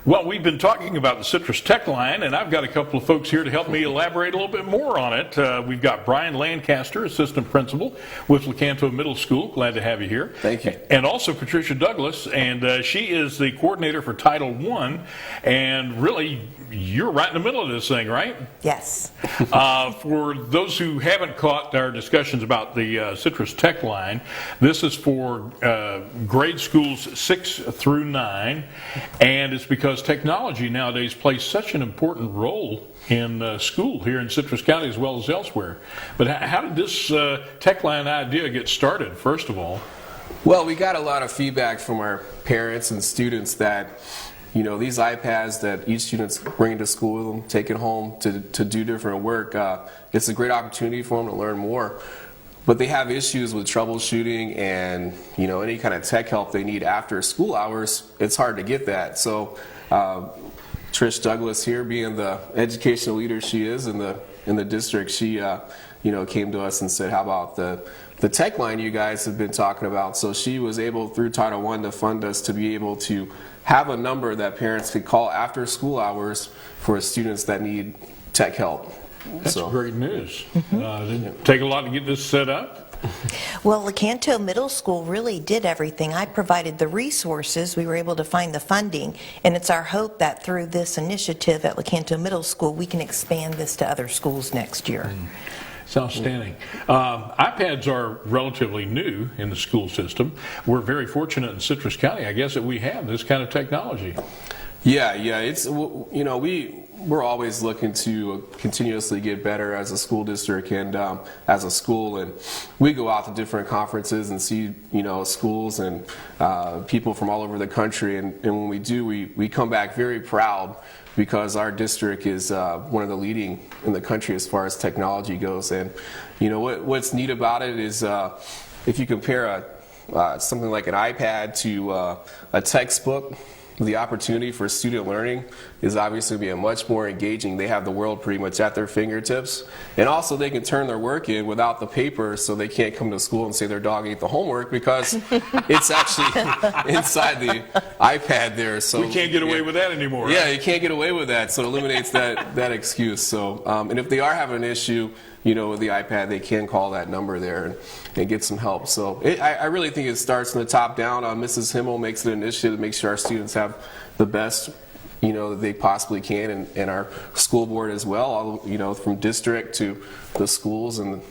Well, we've been talking about the Citrus Tech Line, and I've got a couple of folks here to help me elaborate a little bit more on it. We've got Brian Lancaster, Assistant Principal with Lecanto Middle School. Glad to have you here. Thank you. And also Patricia Douglas, and she is the coordinator for Title I, and really, you're right in the middle of this thing, right? Yes. For those who haven't caught our discussions about the Citrus Tech Line, this is for grade schools 6 through 9, and it's because technology nowadays plays such an important role in school here in Citrus County as well as elsewhere. But how did this Tech Line idea get started, first of all? Well, we got a lot of feedback from our parents and students that these iPads that each student's bringing to school, taking home to do different work, it's a great opportunity for them to learn more. But they have issues with troubleshooting and any kind of tech help they need after school hours. It's hard to get that. So Trish Douglas here, being the educational leader she is in the district, she came to us and said, how about the tech line you guys have been talking about? So she was able, through Title I, to fund us to be able to have a number that parents could call after school hours for students that need tech help. That's great news. Did it take a lot to get this set up? Well, Lecanto Middle School really did everything. I provided the resources. We were able to find the funding, and it's our hope that through this initiative at Lecanto Middle School, we can expand this to other schools next year. It's outstanding. iPads are relatively new in the school system. We're very fortunate in Citrus County, I guess, that we have this kind of technology. Yeah. It's we're always looking to continuously get better as a school district and as a school, and we go out to different conferences and see schools and people from all over the country, and when we do, we come back very proud because our district is one of the leading in the country as far as technology goes. And what's neat about it is if you compare something like an iPad to a textbook, the opportunity for student learning is obviously going to be much more engaging. They have the world pretty much at their fingertips, and also they can turn their work in without the paper, so they can't come to school and say their dog ate the homework because it's actually inside the iPad there. So we can't get away with that anymore. Yeah, you can't get away with that, so it eliminates that excuse. So, and if they are having an issue, with the iPad, they can call that number there and get some help. So I really think it starts from the top down. Mrs. Himmel makes it an initiative to make sure our students have the best that they possibly can, and our school board as well, all, from district to the schools, and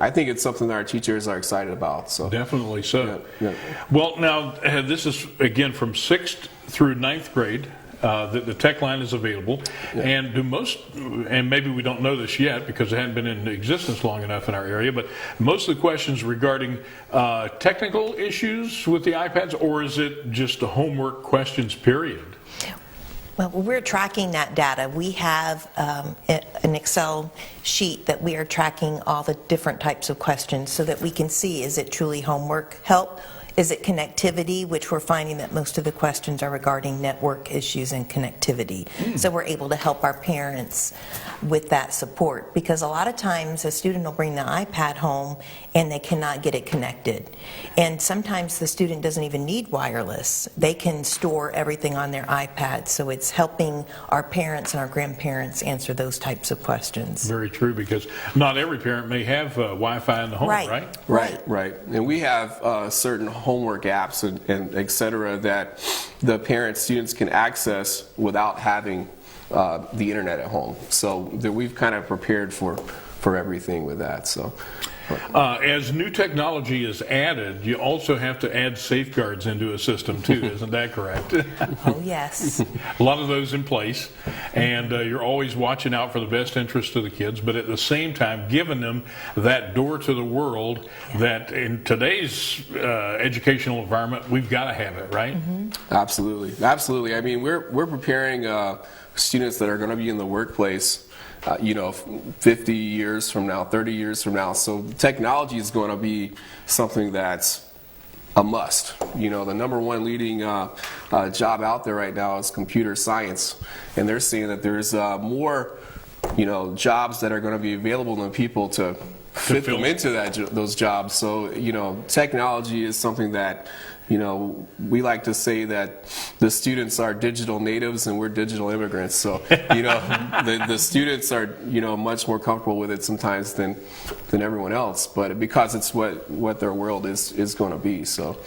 I think it's something that our teachers are excited about. So definitely so. Yeah. Well, now this is again from 6th through 9th grade. The tech line is available, and and maybe we don't know this yet because it hadn't been in existence long enough in our area, but most of the questions regarding technical issues with the iPads, or is it just the homework questions, period? Well, we're tracking that data. We have an Excel sheet that we are tracking all the different types of questions so that we can see, is it truly homework help? Is it connectivity, which we're finding that most of the questions are regarding network issues and connectivity. So we're able to help our parents with that support, because a lot of times a student will bring the iPad home and they cannot get it connected. And sometimes the student doesn't even need wireless. They can store everything on their iPad. So it's helping our parents and our grandparents answer those types of questions. Very true, because not every parent may have Wi-Fi in the home, right? Right. And we have certain homework apps and et cetera that the parents, students can access without having the internet at home. So we've kind of prepared for everything with that. So. As new technology is added, you also have to add safeguards into a system too, isn't that correct? Oh, yes. A lot of those in place, and you're always watching out for the best interest of the kids, but at the same time giving them that door to the world that in today's educational environment, we've got to have it, right? Absolutely. I mean, we're preparing students that are going to be in the workplace 50 years from now, 30 years from now. So technology is going to be something that's a must. The number one leading job out there right now is computer science, and they're seeing that there's more jobs that are going to be available than people to fit them into those jobs. So technology is something that we like to say that the students are digital natives and we're digital immigrants. So, the students are, much more comfortable with it sometimes than everyone else, but because it's what their world is going to be. So,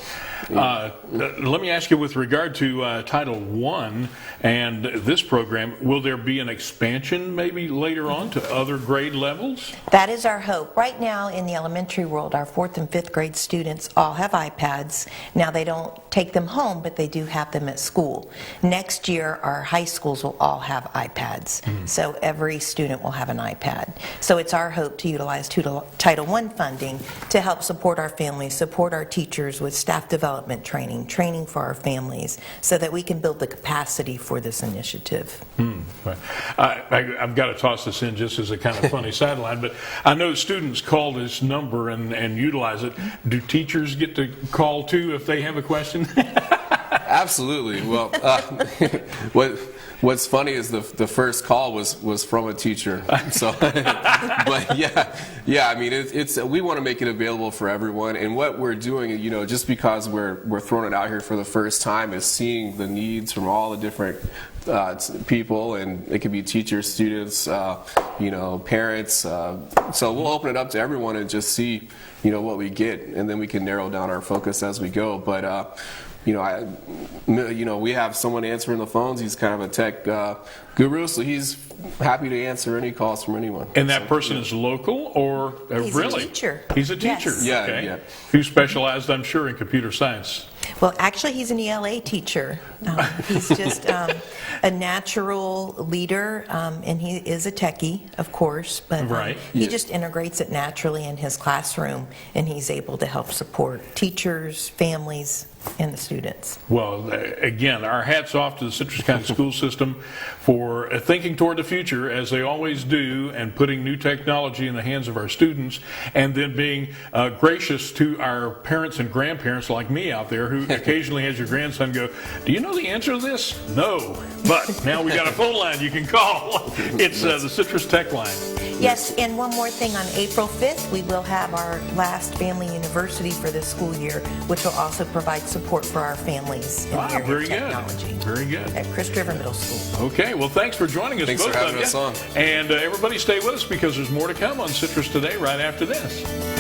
let me ask you, with regard to Title I and this program, will there be an expansion maybe later on to other grade levels? That is our hope. Right now in the elementary world, our 4th and 5th grade students all have iPads. Now they don't take them home, but they do have them at school. Next year, our high schools will all have iPads. So every student will have an iPad. So it's our hope to utilize Title I funding to help support our families, support our teachers with staff development training for our families, so that we can build the capacity for this initiative. I've got to toss this in just as a kind of funny sideline, but I know students call this number and utilize it. Do teachers get to call too if they have a question? Absolutely. Well, what's funny is the first call was from a teacher. So, but yeah. I mean, it's we want to make it available for everyone. And what we're doing, just because we're throwing it out here for the first time, is seeing the needs from all the different people, and it could be teachers, students, parents. So we'll open it up to everyone and just see, what we get, and then we can narrow down our focus as we go. But we have someone answering the phones. He's kind of a tech guru, so he's happy to answer any calls from anyone. And that person is local, or He's really? a teacher. He's a teacher. Yes. Yeah, okay. yeah. Who specialized, I'm sure, in computer science. Well, actually, he's an ELA teacher. He's just a natural leader, and he is a techie, of course, but Right. he just integrates it naturally in his classroom, and he's able to help support teachers, families, and the students. Well, again, our hats off to the Citrus County School System for thinking toward the future, as they always do, and putting new technology in the hands of our students, and then being gracious to our parents and grandparents like me out there, who occasionally has your grandson go, "Do you know the answer to this?" "No, but now we got a phone line you can call." It's the Citrus Tech line. Yes, and one more thing, on April 5th, we will have our last Family University for this school year, which will also provide support for our families in the area Very of good. technology. Very good. At Chris River Middle School. Okay, well, thanks for joining us. Thanks both for having of you. us on. And everybody stay with us, because there's more to come on Citrus Today right after this.